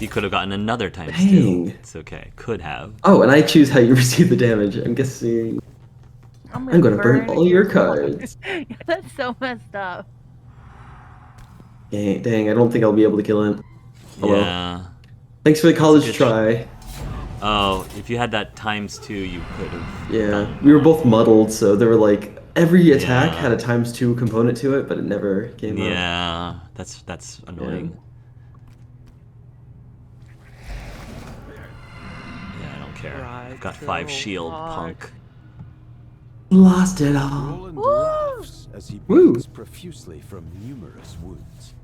You could have gotten another times 2. Dang. It's okay. Could have. Oh, and I choose how you receive the damage. I'm guessing I'm I'm gonna gonna burn all your cards. That's so messed up. Dang, I don't think I'll be able to kill him. Oh well. Yeah. Thanks for the college good try. Oh, if you had that times 2, you could have. Yeah, we were both muddled, so there were like every attack Yeah. had a ×2 component to it, but it never came up. Yeah, that's annoying. Yeah, I don't care. I've got 5 shield, punk. Lost it all. Roland laughs as he Woo. bleeds profusely from numerous wounds.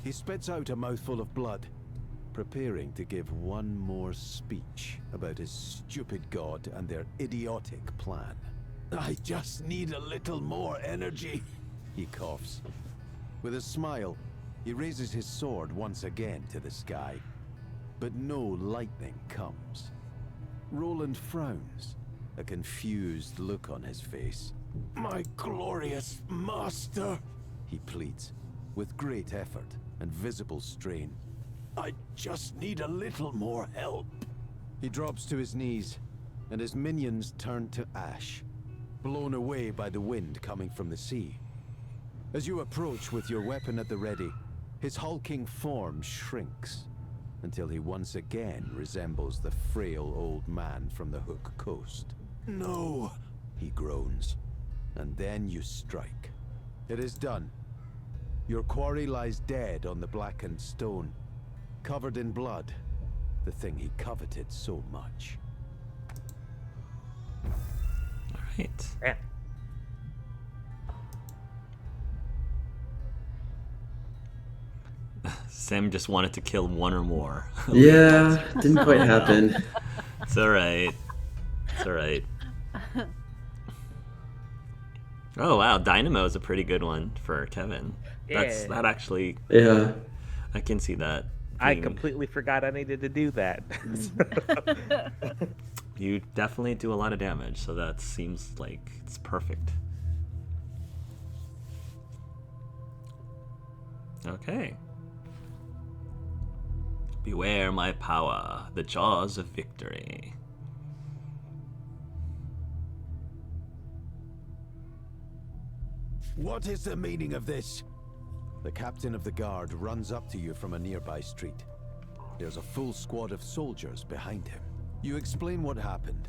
He spits out a mouthful of blood, preparing to give one more speech about his stupid god and their idiotic plan. I just need a little more energy, he coughs. With a smile, he raises his sword once again to the sky, but no lightning comes. Roland frowns, a confused look on his face. My glorious master, he pleads, with great effort and visible strain. I just need a little more help. He drops to his knees, and his minions turn to ash, blown away by the wind coming from the sea. As you approach with your weapon at the ready, his hulking form shrinks, until he once again resembles the frail old man from the Hook Coast. No, he groans, and then you strike. It is done. Your quarry lies dead on the blackened stone, covered in blood, the thing he coveted so much. Alright. Yeah. Sam just wanted to kill one or more. Yeah, didn't quite happen. It's alright. It's alright. Oh wow, Dynamo is a pretty good one for Kevin. That actually, Yeah. I can see that. I being- completely forgot I needed to do that. You definitely do a lot of damage, so that seems like it's perfect. Okay. Beware my power, the jaws of victory. What is the meaning of this? The captain of the guard runs up to you from a nearby street. There's a full squad of soldiers behind him. You explain what happened,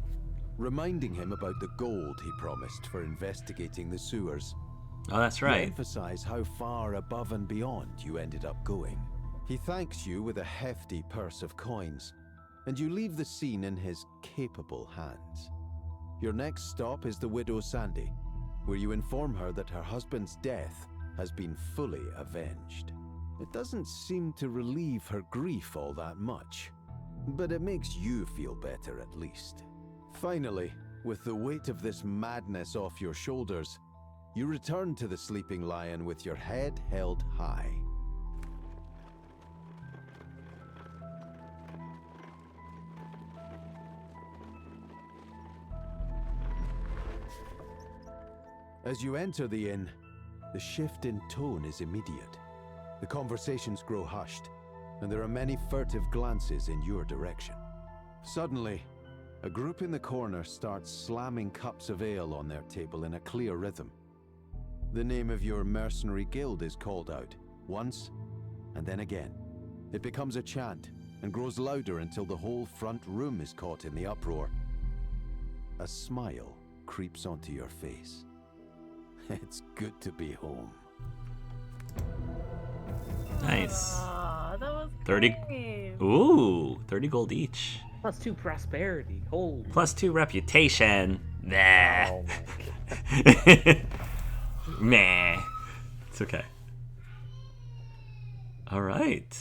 reminding him about the gold he promised for investigating the sewers. Oh, that's You right. emphasize how far above and beyond you ended up going. He thanks you with a hefty purse of coins, and you leave the scene in his capable hands. Your next stop is the widow Sandy, where you inform her that her husband's death has been fully avenged. It doesn't seem to relieve her grief all that much, but it makes you feel better at least. Finally, with the weight of this madness off your shoulders, you return to the Sleeping Lion with your head held high. As you enter the inn, the shift in tone is immediate. The conversations grow hushed, and there are many furtive glances in your direction. Suddenly, a group in the corner starts slamming cups of ale on their table in a clear rhythm. The name of your mercenary guild is called out, once, and then again. It becomes a chant, and grows louder until the whole front room is caught in the uproar. A smile creeps onto your face. It's good to be home. Nice. Aw, that was 30. great. Ooh, 30 gold each. +2 prosperity. Holy. +2 reputation. Nah. Oh my God. Meh. It's okay. All right.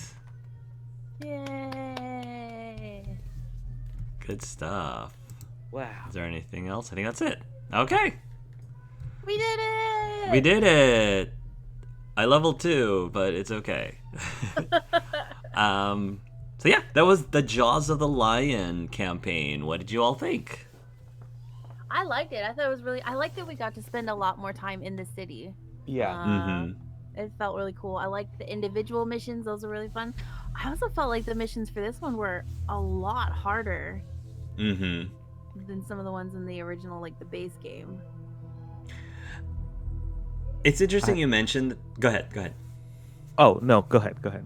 Yay! Good stuff. Wow. Is there anything else? I think that's it. Okay. We did it! We did it. I leveled 2, but it's okay. So yeah, that was the Jaws of the Lion campaign. What did you all think? I liked it. I thought it was really. I liked that we got to spend a lot more time in the city. Yeah. Uh, It felt really cool. I liked the individual missions; those were really fun. I also felt like the missions for this one were a lot harder Mm-hmm. than some of the ones in the original, like the base game. It's interesting you mentioned. Go ahead. Go ahead. Oh no, go ahead. Go ahead.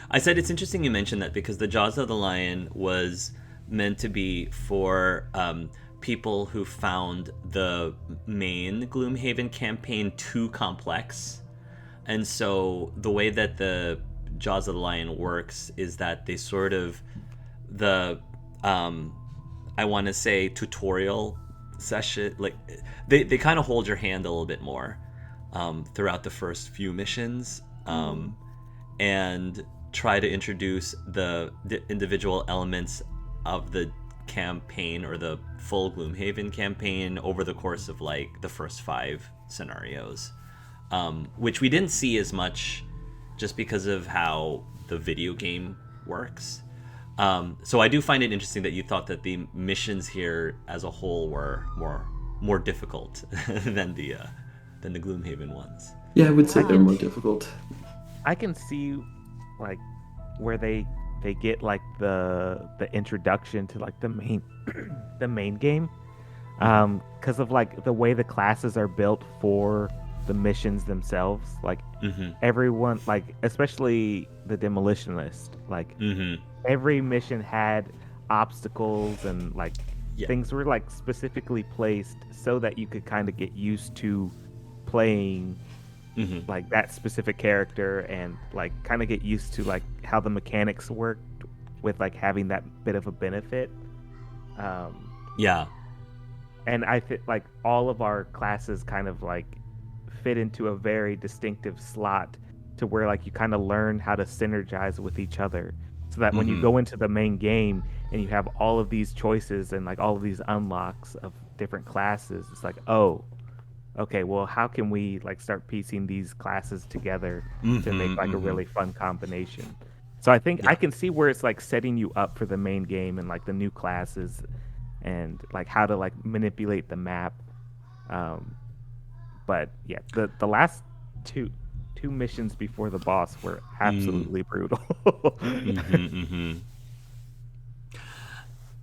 I said it's interesting you mentioned that because the Jaws of the Lion was meant to be for people who found the main Gloomhaven campaign too complex. And so the way that the Jaws of the Lion works is that they sort of the I want to say tutorial session, like they kind of hold your hand a little bit more throughout the first few missions, and try to introduce the individual elements of the campaign or the full Gloomhaven campaign over the course of like the first 5 scenarios, which we didn't see as much just because of how the video game works. So I do find it interesting that you thought that the missions here as a whole were more difficult than the Gloomhaven ones. Yeah, I would say they're more difficult. I can see like where they get like the introduction to like the main the main game, because of like the way the classes are built for the missions themselves. Like everyone, like especially the demolitionist, like every mission had obstacles and like things were like specifically placed so that you could kind of get used to playing like that specific character and like kind of get used to like how the mechanics worked with like having that bit of a benefit. And I think like all of our classes kind of like fit into a very distinctive slot to where like you kind of learn how to synergize with each other, so that when you go into the main game and you have all of these choices and like all of these unlocks of different classes, it's like, oh, okay, well, how can we like start piecing these classes together to make like a really fun combination? So I think I can see where it's like setting you up for the main game and like the new classes and like how to like manipulate the map. But yeah, the last two missions before the boss were absolutely brutal.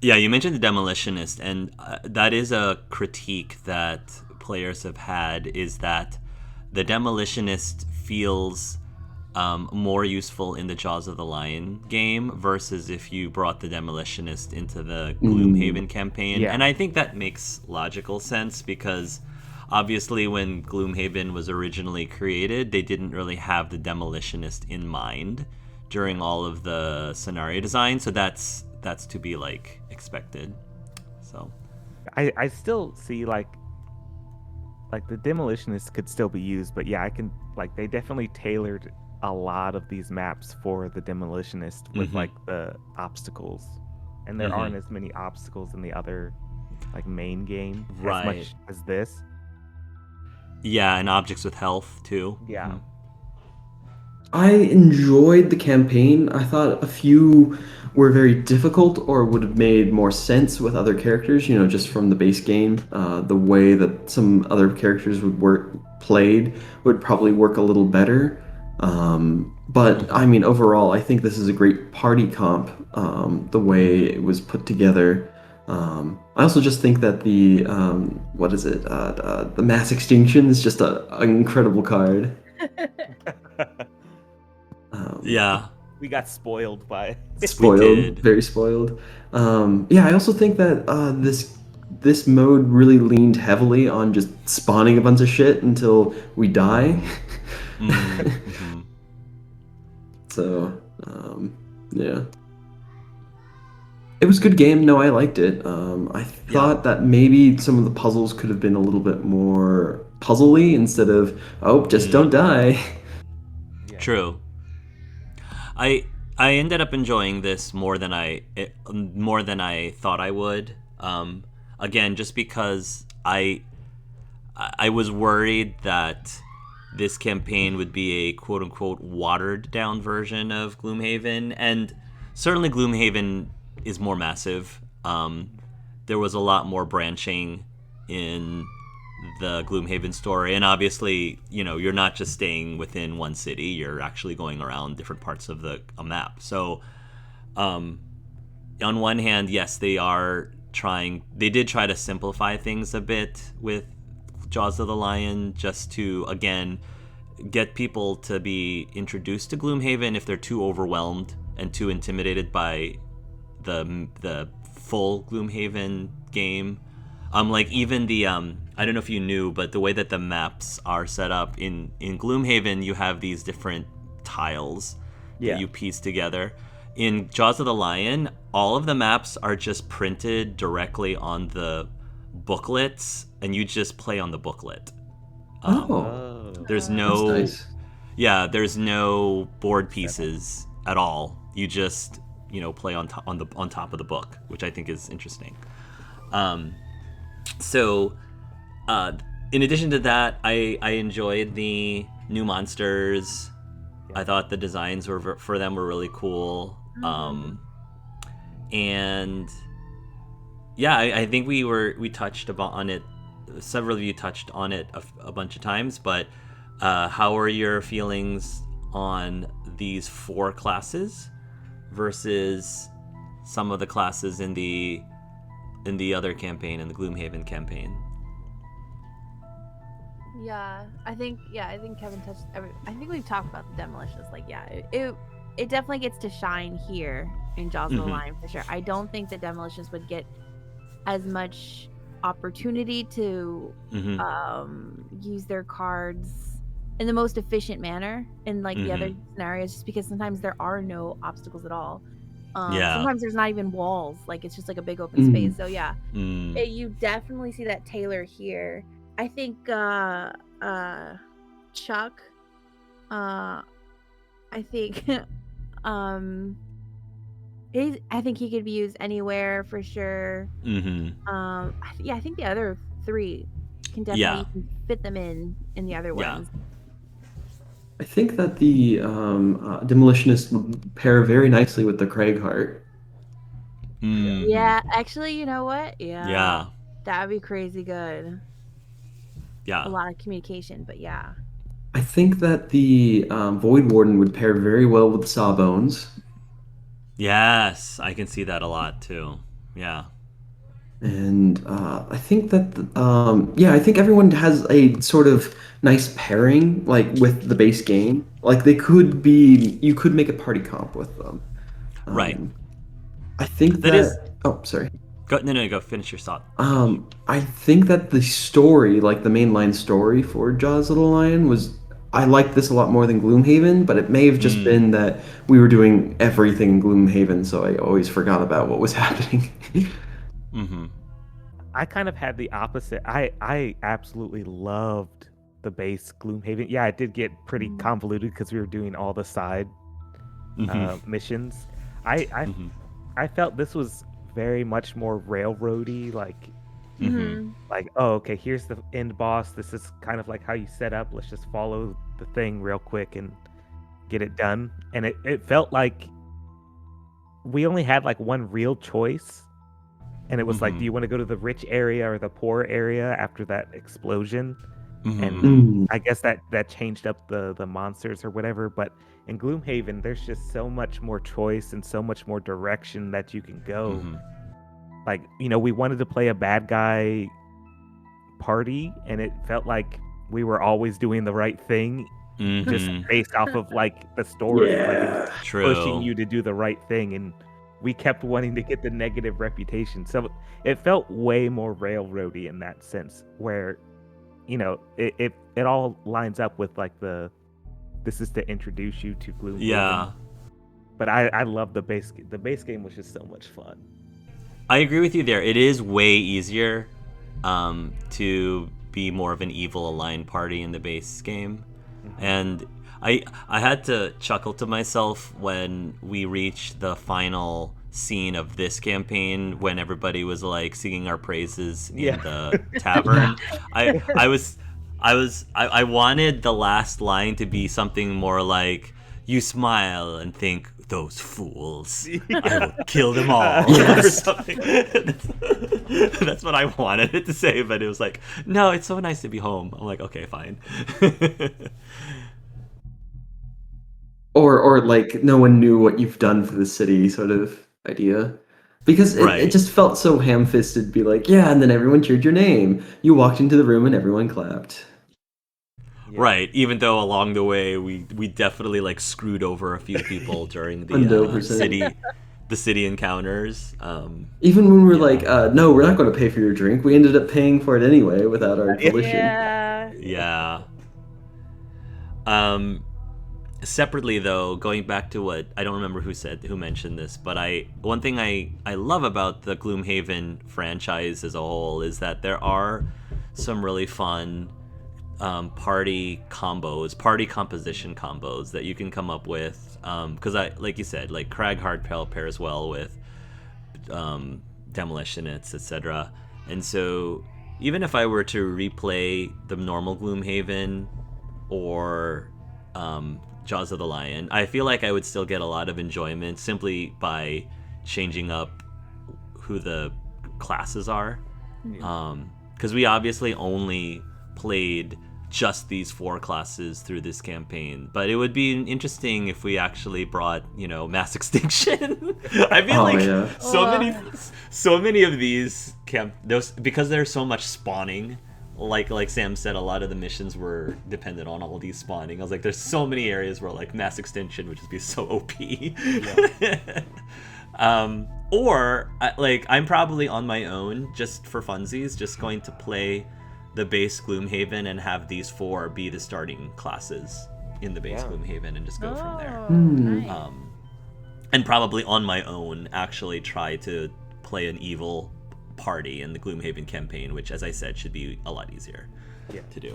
Yeah, you mentioned the demolitionist, and that is a critique that players have had, is that the demolitionist feels more useful in the Jaws of the Lion game versus if you brought the demolitionist into the Gloomhaven campaign. And I think that makes logical sense because obviously when Gloomhaven was originally created, they didn't really have the demolitionist in mind during all of the scenario design, so that's to be like expected. So I still see like the demolitionist could still be used, but yeah, I can like they definitely tailored a lot of these maps for the demolitionist with like the obstacles, and there aren't as many obstacles in the other like main game as much as this. Yeah, and objects with health too. Yeah. I enjoyed the campaign. I thought a few were very difficult or would have made more sense with other characters, just from the base game. The way that some other characters would played would probably work a little better. But I mean, overall, I think this is a great party comp, the way it was put together. I also just think that the mass extinction is just an incredible card. We got spoiled by it. Spoiled, very spoiled. I also think that this mode really leaned heavily on just spawning a bunch of shit until we die. So, yeah. It was a good game. No, I liked it. I thought that maybe some of the puzzles could have been a little bit more puzzly instead of, just don't die. Yeah. True. I ended up enjoying this more than I thought I would. Again, just because I was worried that this campaign would be a quote unquote watered down version of Gloomhaven, and certainly Gloomhaven is more massive. There was a lot more branching in the Gloomhaven story. And obviously, you're not just staying within one city, you're actually going around different parts of a map. So on one hand, yes, they did try to simplify things a bit with Jaws of the Lion, just to, again, get people to be introduced to Gloomhaven if they're too overwhelmed and too intimidated by the full Gloomhaven game. Like even the I don't know if you knew, but the way that the maps are set up in Gloomhaven, you have these different tiles that you piece together. In Jaws of the Lion, all of the maps are just printed directly on the booklets, and you just play on the booklet. There's no, That's nice. yeah, there's no board pieces at all. You just, play on top of the book, which I think is interesting. So, in addition to that, I enjoyed the new monsters. I thought the designs for them were really cool. And yeah, I think we touched on it. Several of you touched on it a bunch of times, but how are your feelings on these 4 classes versus some of the classes in the other campaign, in the Gloomhaven campaign? I think Kevin touched I think we've talked about the demolitions. Like, it definitely gets to shine here in Jaws of the Lion for sure. I don't think the demolitions would get as much opportunity to use their cards in the most efficient manner in like the other scenarios, just because sometimes there are no obstacles at all. Sometimes there's not even walls, like it's just like a big open space. So you definitely see that tailor here. I think Chuck, I think I think he could be used anywhere for sure. I think the other 3 can definitely you can fit them in the other ones. I think that the demolitionists pair very nicely with the Craighheart. Yeah, actually, you know what? Yeah. That'd be crazy good. Yeah. A lot of communication, but yeah. I think that the Void Warden would pair very well with the Sawbones. Yes, I can see that a lot too. Yeah. And I think that I think everyone has a sort of nice pairing, like with the base game. Like you could make a party comp with them. Right. I think that is. Oh, sorry. Go finish your thought. I think that the story, like the mainline story for Jaws of the Lion, I liked this a lot more than Gloomhaven, but it may have just been that we were doing everything in Gloomhaven, so I always forgot about what was happening. I kind of had the opposite. I absolutely loved the base Gloomhaven. Yeah, it did get pretty convoluted because we were doing all the side missions. I felt this was very much more railroady, like oh, okay, here's the end boss. This is kind of like how you set up. Let's just follow the thing real quick and get it done. And it felt like we only had like one real choice. And it was like, do you want to go to the rich area or the poor area after that explosion? And I guess that changed up the monsters or whatever. But in Gloomhaven, there's just so much more choice and so much more direction that you can go. Like, we wanted to play a bad guy party, and it felt like we were always doing the right thing, just based off of like the story. Yeah, like, it was true. Pushing you to do the right thing, and we kept wanting to get the negative reputation. So it felt way more railroady in that sense, where it all lines up with like this is to introduce you to Gloomhaven. Yeah. But I love the base. The base game was just so much fun. I agree with you there. It is way easier to be more of an evil aligned party in the base game. And I had to chuckle to myself when we reached the final scene of this campaign, when everybody was like singing our praises in the tavern. I wanted the last line to be something more like, you smile and think those fools. I will kill them all. Yes. Or something. That's what I wanted it to say, but it was like, no, it's so nice to be home. I'm like, okay, fine. Or like no one knew what you've done for the city sort of idea. Because it Right. just felt so ham-fisted, be like, yeah, and then everyone cheered your name. You walked into the room and everyone clapped. Yeah. Right, even though along the way we definitely like screwed over a few people during the 100%. city encounters. Even when we're Yeah. like, no, we're not going to pay for your drink. We ended up paying for it anyway without our volition. Yeah. Yeah. Separately though, going back to what I don't remember who mentioned this, but one thing I love about the Gloomhaven franchise as a whole is that there are some really fun party composition combos that you can come up with. Because like you said, like Crag Hardpell pairs well with Demolitionists, etc. And so even if I were to replay the normal Gloomhaven or Jaws of the Lion, I feel like I would still get a lot of enjoyment simply by changing up who the classes are. Because we obviously only played just these 4 classes through this campaign, but it would be interesting if we actually brought, mass extinction. I feel like yeah. so many of these because there's so much spawning. Like Sam said, a lot of the missions were dependent on all these spawning. I was like, there's so many areas where like mass extinction would just be so OP. Yeah. Or I'm probably on my own just for funsies, just going to play the base Gloomhaven and have these 4 be the starting classes in the base Gloomhaven and just go from there. Nice. And probably on my own actually try to play an evil party in the Gloomhaven campaign, which, as I said, should be a lot easier to do.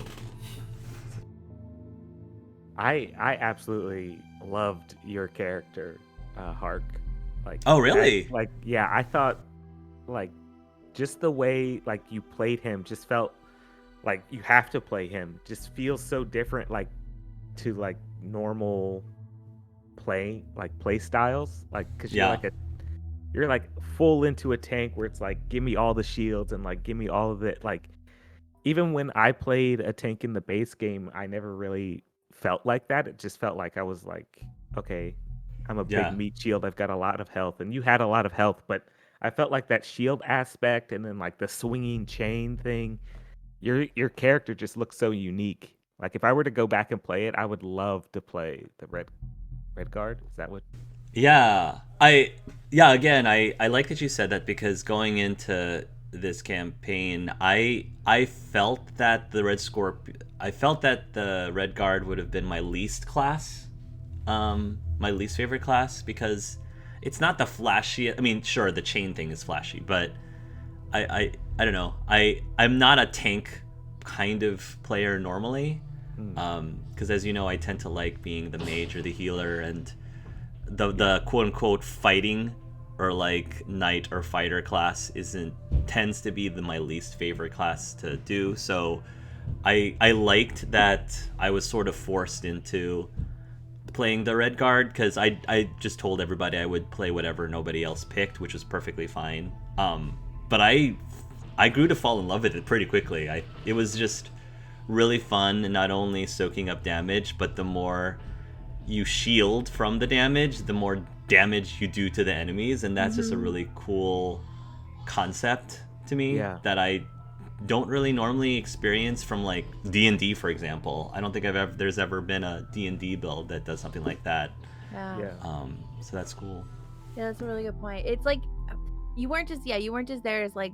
I absolutely loved your character, Hark. Oh, really? I thought just the way you played him just felt like you have to play him. Just feels so different to normal play styles, because you're like full into a tank where it's like, give me all the shields and give me all of it. Even when I played a tank in the base game, I never really felt like that. It just felt like I was like, okay, I'm a big meat shield. I've got a lot of health, and you had a lot of health, but I felt like that shield aspect and then the swinging chain thing, your character just looks so unique. If I were to go back and play it, I would love to play the red guard. Is that what? Yeah, again, I like that you said that, because going into this campaign, I felt that the Red Guard would have been my least class, my least favorite class, because it's not the flashiest. I mean, sure, the chain thing is flashy, but I don't know. I'm not a tank kind of player normally, because as you know, I tend to like being the mage or the healer, and the quote unquote fighting or knight or fighter class tends to be my least favorite class to do. So I liked that I was sort of forced into playing the Red Guard, because I just told everybody I would play whatever nobody else picked, which was perfectly fine. But I grew to fall in love with it pretty quickly. It was just really fun, and not only soaking up damage, but the more you shield from the damage, the more damage you do to the enemies, and that's just a really cool concept to me that I don't really normally experience from D&D, for example. I don't think there's ever been a D&D build that does something like that. Yeah. So that's cool. Yeah, that's a really good point. It's you weren't just there as to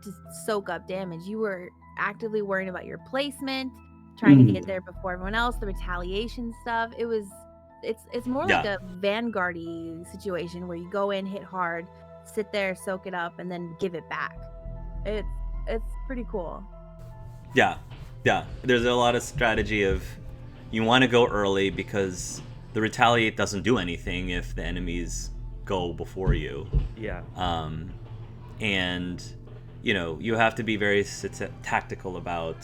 just soak up damage. You were actively worrying about your placement, trying to get there before everyone else, the retaliation stuff. It's more like a Vanguard-y situation where you go in, hit hard, sit there, soak it up, and then give it back. It's pretty cool. Yeah. There's a lot of strategy of you want to go early because the retaliate doesn't do anything if the enemies go before you. Yeah. And you have to be very tactical about,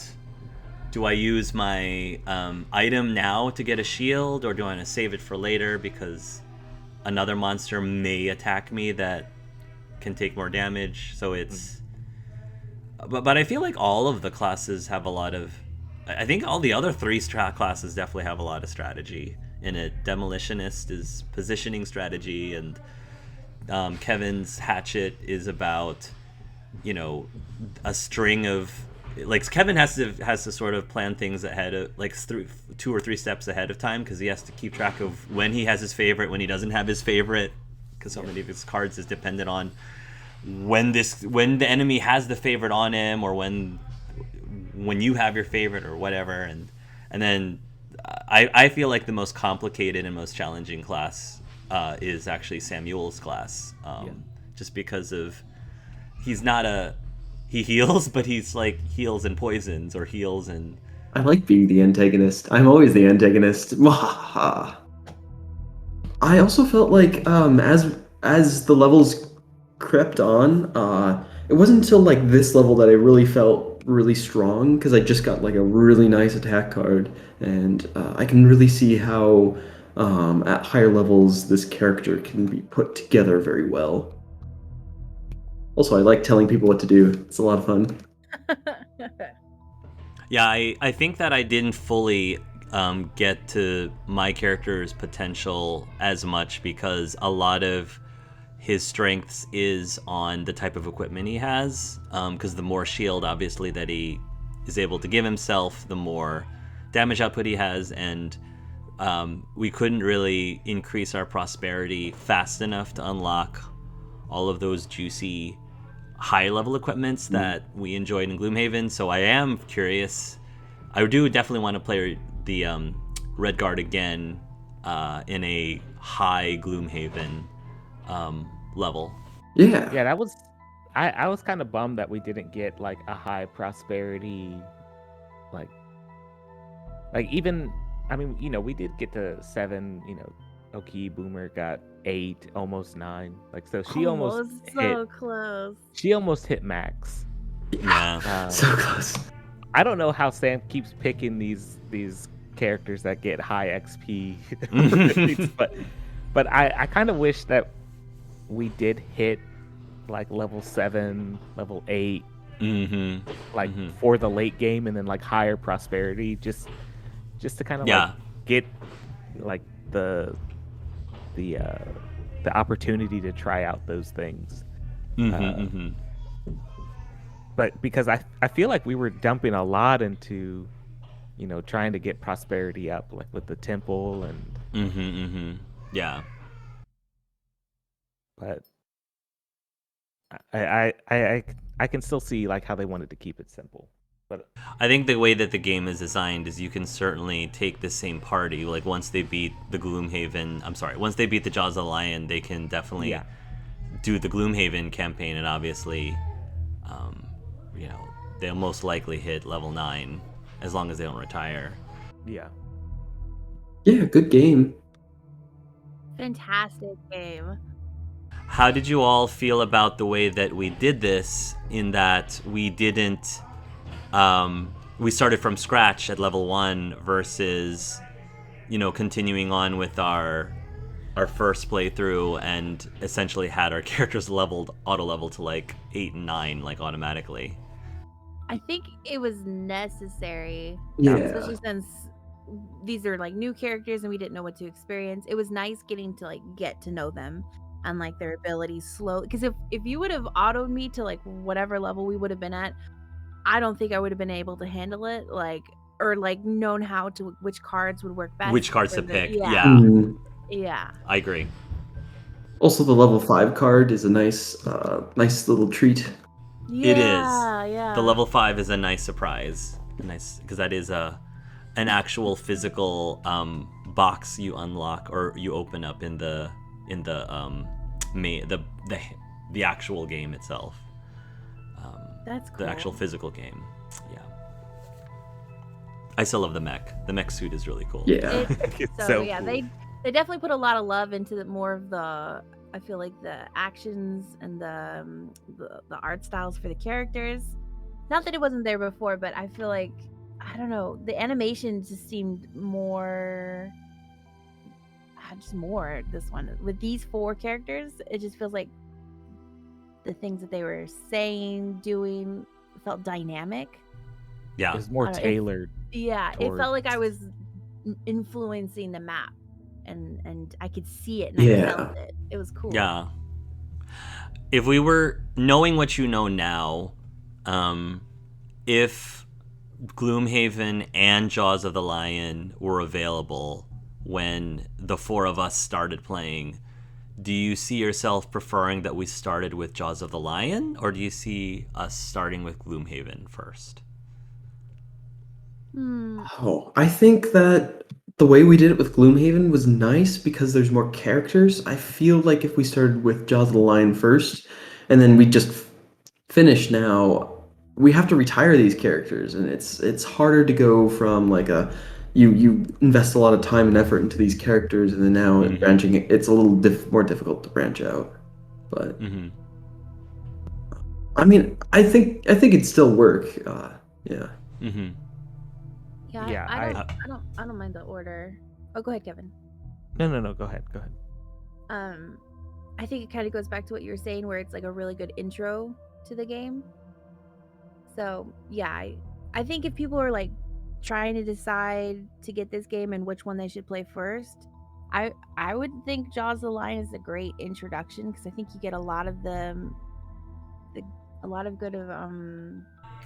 do I use my item now to get a shield, or do I want to save it for later? Because another monster may attack me that can take more damage. So it's, but I feel like all of the classes have a lot of. I think all the other three classes definitely have a lot of strategy in it. Demolitionist is positioning strategy, and Kevin's hatchet is about, you know, a string of, like, Kevin has to sort of plan things ahead of, like, 2 or 3 steps ahead of time, because he has to keep track of when he has his favorite, when he doesn't have his favorite, because so many of his cards is dependent on when the enemy has the favorite on him, or when you have your favorite or whatever. And then I feel like the most complicated and most challenging class is actually Samuel's class, just because of he heals, but he's like heals and poisons, or heals and. I like being the antagonist. I'm always the antagonist. I also felt like as the levels crept on, it wasn't until like this level that I really felt really strong, because I just got like a really nice attack card, and I can really see how at higher levels this character can be put together very well. Also, I like telling people what to do. It's a lot of fun. Yeah, I think that I didn't fully get to my character's potential as much, because a lot of his strengths is on the type of equipment he has, because the more shield, obviously, that he is able to give himself, the more damage output he has, and we couldn't really increase our prosperity fast enough to unlock all of those juicy high-level equipments that we enjoyed in Gloomhaven. So I am curious. I do definitely want to play the Redguard again in a high Gloomhaven level. Yeah. That was. I was kind of bummed that we didn't get like a high prosperity, like even. I mean, we did get to 7. Oki Boomer got 8, almost 9. Like, so she almost so hit. close. She almost hit max. Yeah. So close. I don't know how Sam keeps picking these characters that get high XP, but I kind of wish that we did hit like level 7, level 8, like for the late game, and then like higher prosperity, just to kind of like get like the opportunity to try out those things. But because I feel like we were dumping a lot into, trying to get prosperity up, like with the temple and. Yeah. But I can still see like how they wanted to keep it simple. But I think the way that the game is designed is you can certainly take the same party. Like, once they beat the once they beat the Jaws of the Lion, they can definitely do the Gloomhaven campaign, and obviously, they'll most likely hit level 9 as long as they don't retire. Yeah, good game. Fantastic game. How did you all feel about the way that we did this, in that we didn't we started from scratch at level 1 versus continuing on with our first playthrough, and essentially had our characters auto level to like 8 and 9 like automatically? I think it was necessary, Yeah. especially since these are like new characters and we didn't know what to experience. It was nice getting to like get to know them and like their abilities slowly. Because if you would have autoed me to like whatever level we would have been at, I don't think I would have been able to handle it, or known which cards would work best. Which cards to pick? Yeah. Mhm. Yeah. I agree. Also, the level 5 card is a nice little treat. It is. Yeah. The level 5 is a nice surprise. Because that is an actual physical box you unlock, or you open up in the actual game itself. That's cool. The actual physical game. Yeah. I still love the mech. The mech suit is really cool. Yeah. So yeah, cool. they definitely put a lot of love into more of the. I feel like the actions and the art styles for the characters. Not that it wasn't there before, but I feel like, I don't know, the animation just seemed more. just more this one with these 4 characters. It just feels like the things that they were saying, doing felt dynamic. Yeah. It was more I don't know, tailored. Yeah, it towards- felt like I was influencing the map, and I could see it and Yeah. I felt it. It was cool. Yeah. If we were knowing what you know now, if Gloomhaven and Jaws of the Lion were available when the 4 of us started playing, do you see yourself preferring that we started with Jaws of the Lion, or do you see us starting with Gloomhaven first? Oh, I think that the way we did it with Gloomhaven was nice because there's more characters. I feel like if we started with Jaws of the Lion first, and then we just finish now, we have to retire these characters, and it's harder to go from like you invest a lot of time and effort into these characters, and then now branching it's a little more difficult to branch out. But I mean, I think it'd still work. Yeah. Yeah, Yeah, I don't mind the order. Oh, go ahead, Kevin. No. Go ahead. I think it kind of goes back to what you were saying, where it's like a really good intro to the game. So yeah, I think if people are like trying to decide to get this game and which one they should play first, I would think Jaws of the Lion is a great introduction, because I think you get a lot of a lot of good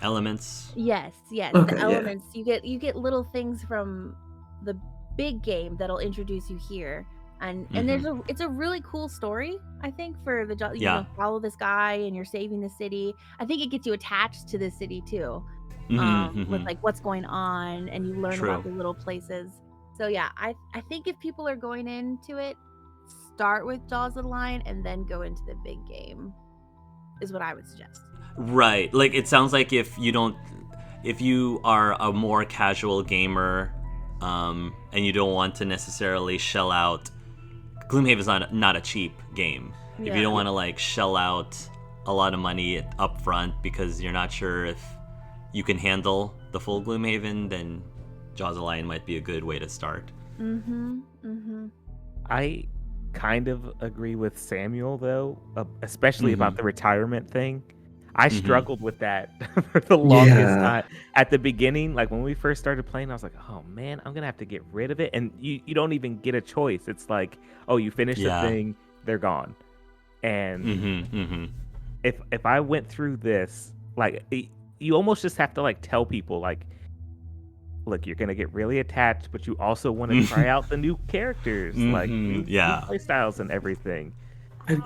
Elements. yes Okay, the yeah. elements. You get little things from the big game that'll introduce you here, and it's a really cool story, I think, for the you Yeah. know, follow this guy and you're saving the city. I think it gets you attached to the city too, with like what's going on, and you learn about True. the little places. So yeah, I think if people are going into it, start with Jaws of the Lion and then go into the big game is what I would suggest. Right. Like, it sounds like if you are a more casual gamer, and you don't want to necessarily shell out, Gloomhaven's not a cheap game. If you Yeah. don't want to like shell out a lot of money up front because you're not sure if you can handle the full Gloomhaven, then Jaws of the Lion might be a good way to start. I kind of agree with Samuel, though, especially about the retirement thing. I struggled with that for the longest time. At the beginning, like when we first started playing, I was like, oh man, I'm going to have to get rid of it. And you don't even get a choice. It's like, oh, you finish the thing, they're gone. And if I went through this, like, you almost just have to like tell people, like, look, you're gonna get really attached, but you also want to try out the new characters, like new playstyles and everything. And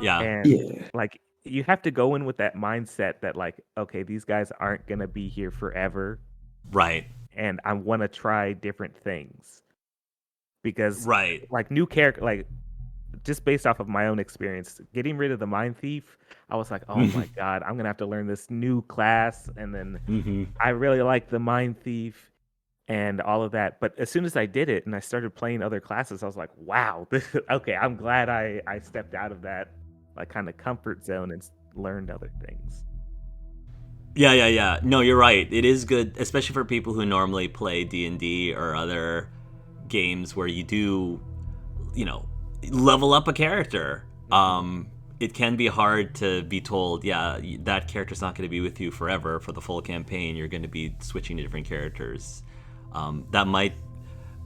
like, you have to go in with that mindset that like, okay, these guys aren't gonna be here forever, right? And I want to try different things because, like, new character, like, just based off of my own experience, getting rid of the Mind Thief, I was like, oh my god, I'm gonna have to learn this new class, and then I really like the Mind Thief and all of that. But as soon as I did it and I started playing other classes, I was like, wow, okay, I'm glad I stepped out of that like kind of comfort zone and learned other things. Yeah. No, you're right. It is good, especially for people who normally play D&D or other games where you do, level up a character. It can be hard to be told, that character's not going to be with you forever for the full campaign. You're going to be switching to different characters. That might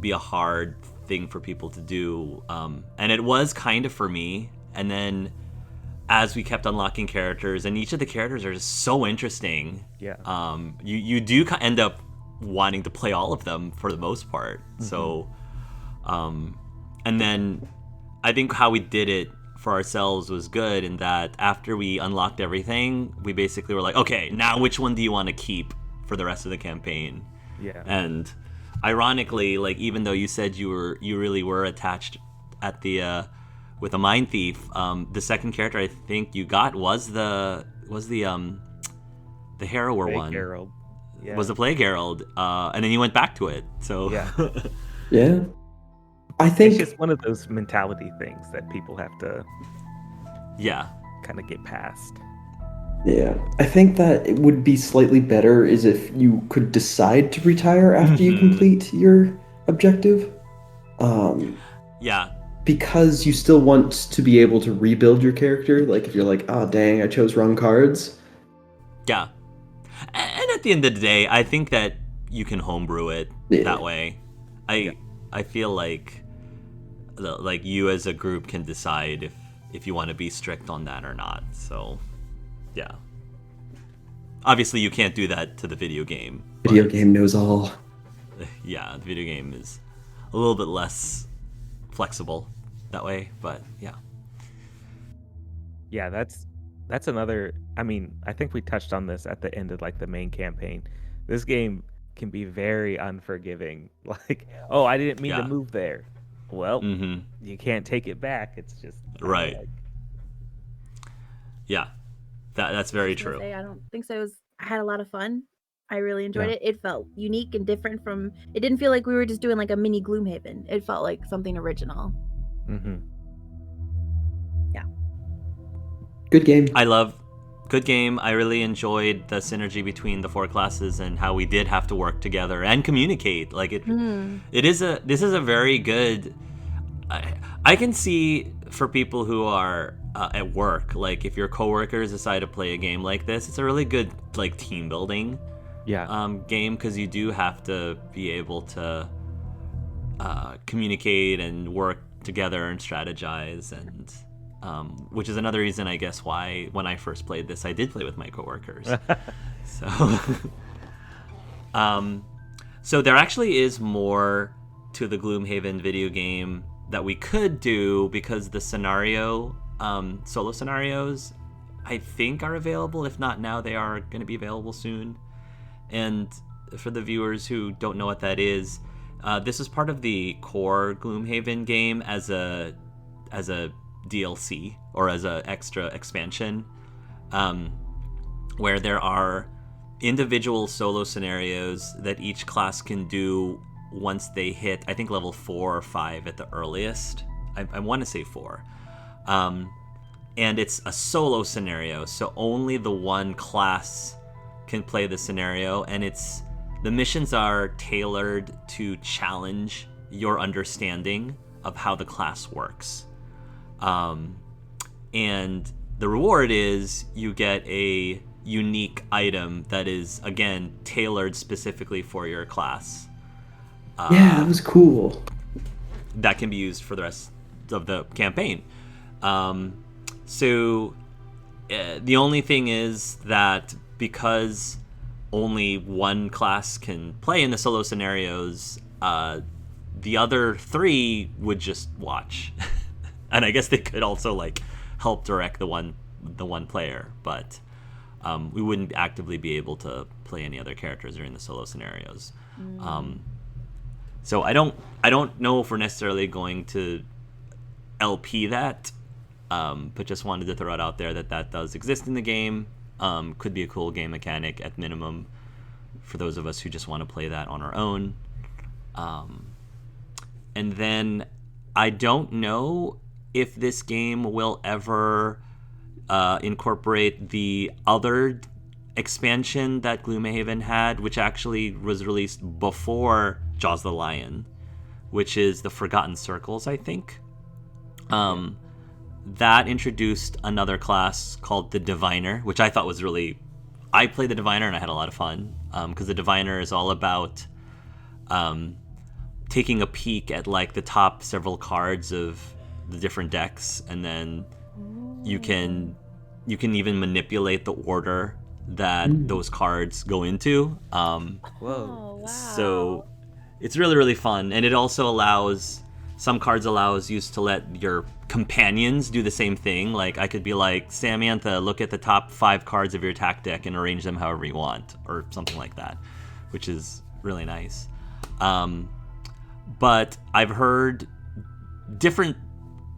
be a hard thing for people to do. And it was kind of for me. And then as we kept unlocking characters, and each of the characters are just so interesting. Yeah. You do end up wanting to play all of them for the most part. So, and then I think how we did it for ourselves was good in that after we unlocked everything, we basically were like, okay, now which one do you want to keep for the rest of the campaign? Yeah. And ironically, like, even though you said you really were attached at the with the Mind Thief, the second character I think you got was the Harrower Plague one. Herald. Yeah. Was the Plague Herald, and then you went back to it. So Yeah. I think it's just one of those mentality things that people have to kind of get past. Yeah, I think that it would be slightly better is if you could decide to retire after you complete your objective. Yeah. because you still want to be able to rebuild your character. Like if you're like, oh dang, I chose wrong cards. Yeah. And at the end of the day, I think that you can homebrew it that way. I feel like you as a group can decide if you want to be strict on that or not. So, yeah. Obviously, you can't do that to the video game. Video game knows all. Yeah, the video game is a little bit less flexible that way, but yeah. Yeah, that's another. I mean, I think we touched on this at the end of like the main campaign. This game can be very unforgiving. Like, oh, I didn't mean to move there. Well, you can't take it back. It's just right. Like... Yeah, that's very true. I don't think so. I had a lot of fun. I really enjoyed it. It felt unique and different from. It didn't feel like we were just doing like a mini Gloomhaven. It felt like something original. Yeah. Good game. Good game. I really enjoyed the synergy between the 4 classes and how we did have to work together and communicate. Like this is a very good. I can see for people who are at work, like if your coworkers decide to play a game like this, it's a really good like team building game, because you do have to be able to communicate and work together and strategize, and which is another reason, I guess, why when I first played this, I did play with my coworkers. So there actually is more to the Gloomhaven video game that we could do, because the scenario, solo scenarios, I think are available. If not now, they are going to be available soon. And for the viewers who don't know what that is, this is part of the core Gloomhaven game as a DLC or as an extra expansion, where there are individual solo scenarios that each class can do once they hit, I think, level 4 or 5 at the earliest. I want to say 4. And it's a solo scenario, so only the one class can play the scenario, and the missions are tailored to challenge your understanding of how the class works. And the reward is you get a unique item that is, again, tailored specifically for your class. Yeah, that was cool. That can be used for the rest of the campaign. So the only thing is that because only one class can play in the solo scenarios, the other 3 would just watch. And I guess they could also like help direct the one player, but we wouldn't actively be able to play any other characters during the solo scenarios. So I don't know if we're necessarily going to LP that, but just wanted to throw it out there that does exist in the game. Could be a cool game mechanic at minimum for those of us who just want to play that on our own. And then I don't know if this game will ever incorporate the other expansion that Gloomhaven had, which actually was released before Jaws the Lion, which is the Forgotten Circles, I think. That introduced another class called the Diviner, which I thought was really... I played the Diviner and I had a lot of fun, because the Diviner is all about taking a peek at like the top several cards of the different decks, and then you can even manipulate the order that those cards go into. Whoa! Wow. So it's really, really fun, and it also allows... Some cards allows you to let your companions do the same thing. Like I could be like, Samantha, look at the top 5 cards of your attack deck and arrange them however you want, or something like that, which is really nice. But I've heard different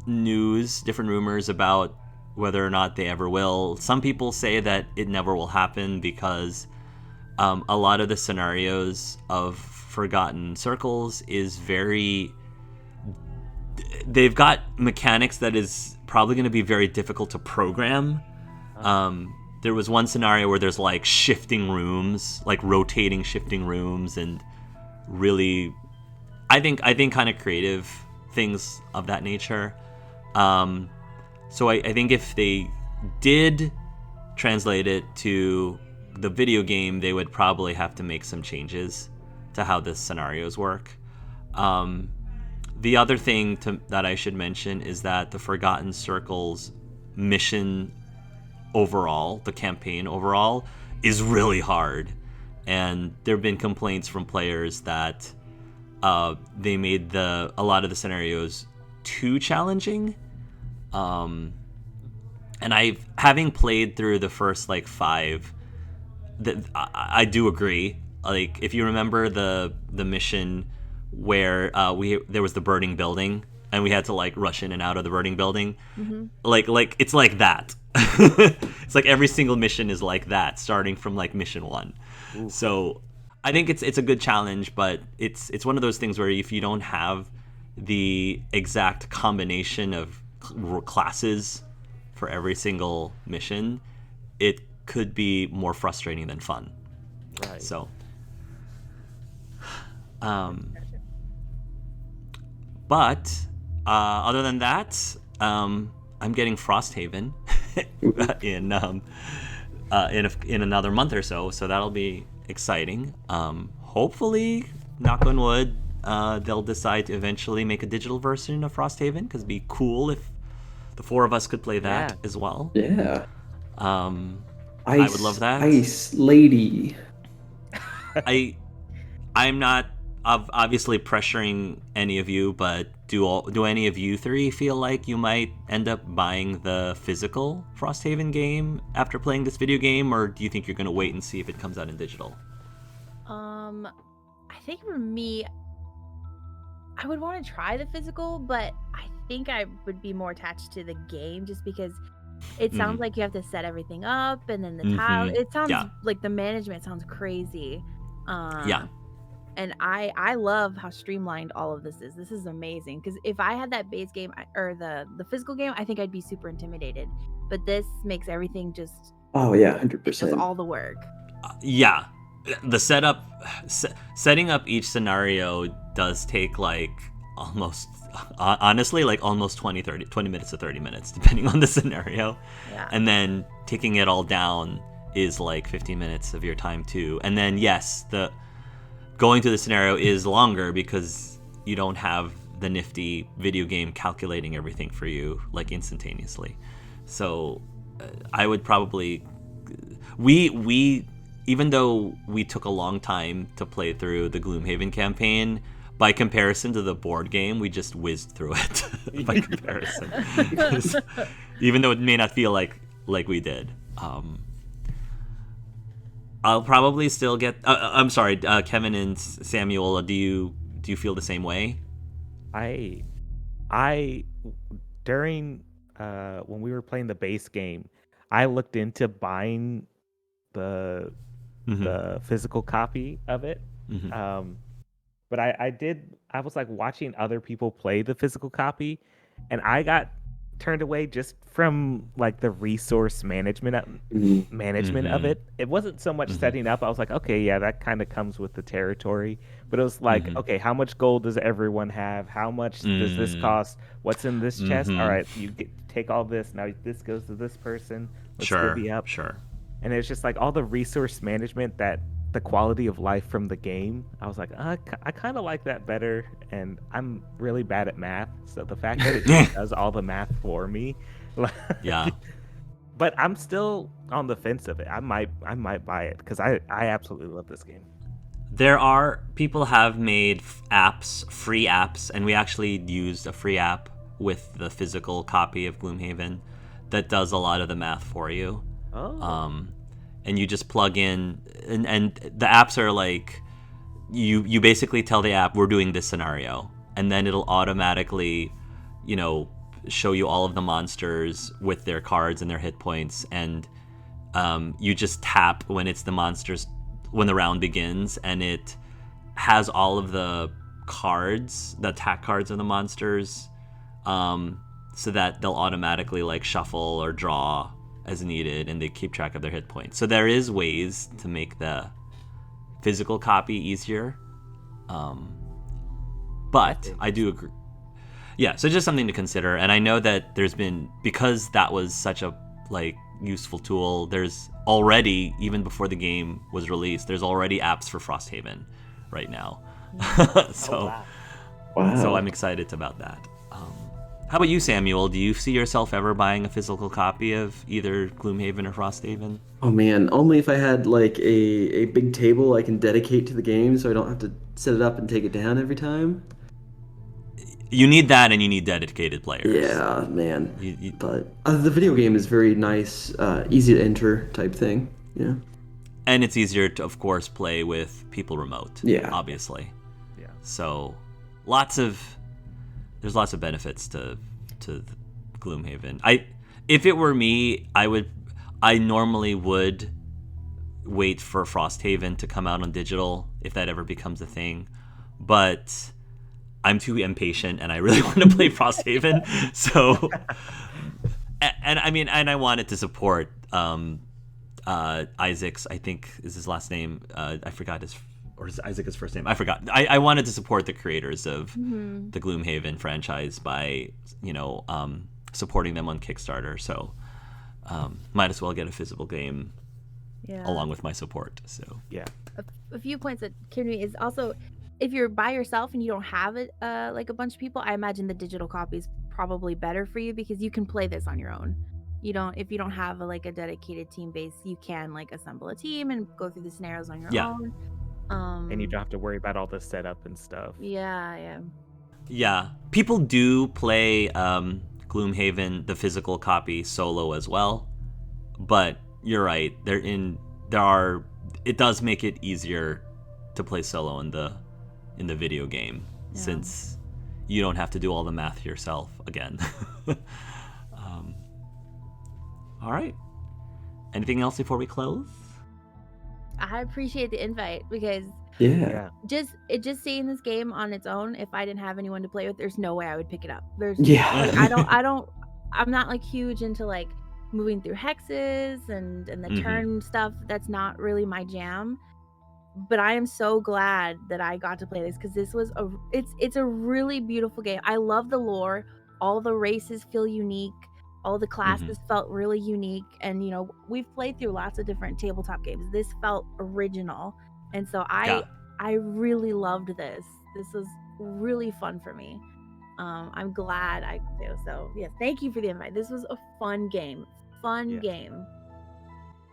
rumors about whether or not they ever will. Some people say that it never will happen because a lot of the scenarios of Forgotten Circles is they've got mechanics that is probably going to be very difficult to program. There was one scenario where there's like shifting rooms, like rotating shifting rooms, and really, I think kind of creative things of that nature. So I think if they did translate it to the video game, they would probably have to make some changes to how the scenarios work. The other thing that I should mention is that the Forgotten Circles mission overall, the campaign overall, is really hard. And there have been complaints from players that they made a lot of the scenarios too challenging. And having played through the first like 5, I do agree. Like, if you remember the mission where there was the burning building and we had to like rush in and out of the burning building, like it's like that. It's like every single mission is like that, starting from like mission 1. Ooh. So I think it's a good challenge, but it's one of those things where if you don't have the exact combination of classes for every single mission, it could be more frustrating than fun. Right. So, but other than that, I'm getting Frosthaven in another month or so that'll be exciting. Hopefully, knock on wood, they'll decide to eventually make a digital version of Frosthaven, because it'd be cool if the 4 of us could play that as well. Yeah. I would love that. Ice Lady. I'm not obviously pressuring any of you, but do any of you 3 feel like you might end up buying the physical Frosthaven game after playing this video game, or do you think you're going to wait and see if it comes out in digital? I think for me, I would want to try the physical, but I think I would be more attached to the game, just because it sounds like you have to set everything up, and then the tile. It sounds like the management sounds crazy. And I love how streamlined all of this is. This is amazing, because if I had that base game or the physical game, I think I'd be super intimidated. But this makes everything just 100%. Does all the work. The setting up each scenario does take like almost, honestly, like almost 20 minutes to 30 minutes, depending on the scenario. Yeah. And then taking it all down is like 15 minutes of your time too. And then yes, the going through the scenario is longer because you don't have the nifty video game calculating everything for you like instantaneously. So I would probably, we even though we took a long time to play through the Gloomhaven campaign, by comparison to the board game, we just whizzed through it by comparison. Even though it may not feel like we did. I'll probably still get. I'm sorry, Kevin and Samuel. Do you feel the same way? I during when we were playing the base game, I looked into buying the physical copy of it. But I was like watching other people play the physical copy, and I got turned away just from like the resource management of it. It wasn't so much setting up. I was like, okay, yeah, that kind of comes with the territory. But it was like, okay, how much gold does everyone have? How much does this cost? What's in this chest? All right, take all this. Now this goes to this person. Let's divvy up. Sure. And it's just like all the resource management, that the quality of life from the game. I was like, I kind of like that better, and I'm really bad at math, so the fact that it does all the math for me, yeah. But I'm still on the fence of it. I might buy it because I absolutely love this game. People have made free apps, and we actually used a free app with the physical copy of Gloomhaven that does a lot of the math for you. And you just plug in, and the apps are like, you basically tell the app, we're doing this scenario, and then it'll automatically, show you all of the monsters with their cards and their hit points, and you just tap when it's the monsters, when the round begins, and it has all of the cards, the attack cards of the monsters, so that they'll automatically like shuffle or draw as needed, and they keep track of their hit points. So there is ways to make the physical copy easier, but I do agree. Yeah, so just something to consider. And I know that there's been, because that was such a like useful tool, there's already, even before the game was released, there's already apps for Frosthaven right now. So Wow. so I'm excited about that. How about you, Samuel? Do you see yourself ever buying a physical copy of either Gloomhaven or Frosthaven? Oh man, only if I had like a big table I can dedicate to the game so I don't have to set it up and take it down every time. You need that, and you need dedicated players. Yeah, man. You- But the video game is very nice, easy to enter type thing. Yeah. and it's easier to, of course, play with people remote. Yeah. Obviously. Yeah. So, there's lots of benefits to Gloomhaven. If it were me, I normally would wait for Frosthaven to come out on digital if that ever becomes a thing, but I'm too impatient and I really want to play Frosthaven. So, and I mean, and I wanted to support Isaac's, I think is his last name. I forgot or is Isaac his first name? I forgot. I wanted to support the creators of the Gloomhaven franchise by, supporting them on Kickstarter. So, might as well get a physical game along with my support. So Yeah. A few points that came to me is also, if you're by yourself and you don't have it like a bunch of people, I imagine the digital copy is probably better for you because you can play this on your own. If you don't have a dedicated team base, you can assemble a team and go through the scenarios on your own. And you don't have to worry about all the setup and stuff. yeah, people do play Gloomhaven, the physical copy, solo as well. But you're right. It does make it easier to play solo in the video game, since you don't have to do all the math yourself again. All right. Anything else before we close? I appreciate the invite because Yeah. just seeing this game on its own, if I didn't have anyone to play with, there's no way I would pick it up. Yeah. I'm not huge into moving through hexes and the turn stuff. That's not really my jam. But I am so glad that I got to play this because this was it's a really beautiful game. I love the lore. All the races feel unique. All the classes felt really unique. And we've played through lots of different tabletop games. This felt original. And so I really loved this. This was really fun for me. I'm glad I could do so. Yes, thank you for the invite. This was a fun game. Game.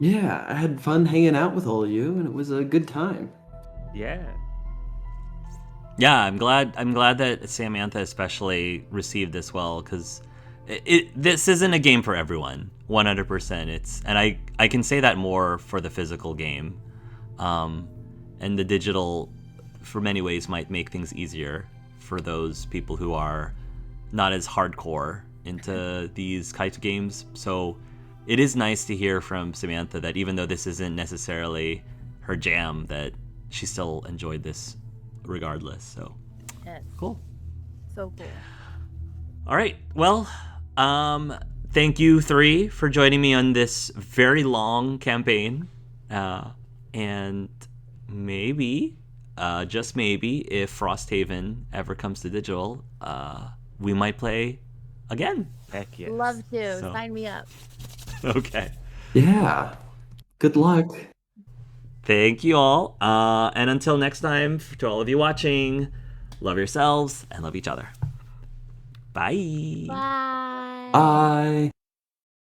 Yeah, I had fun hanging out with all of you, and it was a good time. Yeah. Yeah, I'm glad that Samantha especially received this well, because this isn't a game for everyone. 100%. And I can say that more for the physical game, and the digital, for many ways, might make things easier for those people who are not as hardcore into these kinds of games. So it is nice to hear from Samantha that even though this isn't necessarily her jam, that she still enjoyed this regardless. So Yes. cool. So cool. All right. Well, thank you three for joining me on this very long campaign. And maybe, just maybe, if Frosthaven ever comes to digital, we might play again. Heck yes. Love to. So- Sign me up. Okay. Yeah. Good luck. Thank you all. And until next time, to all of you watching, love yourselves and love each other. Bye. Bye. Bye.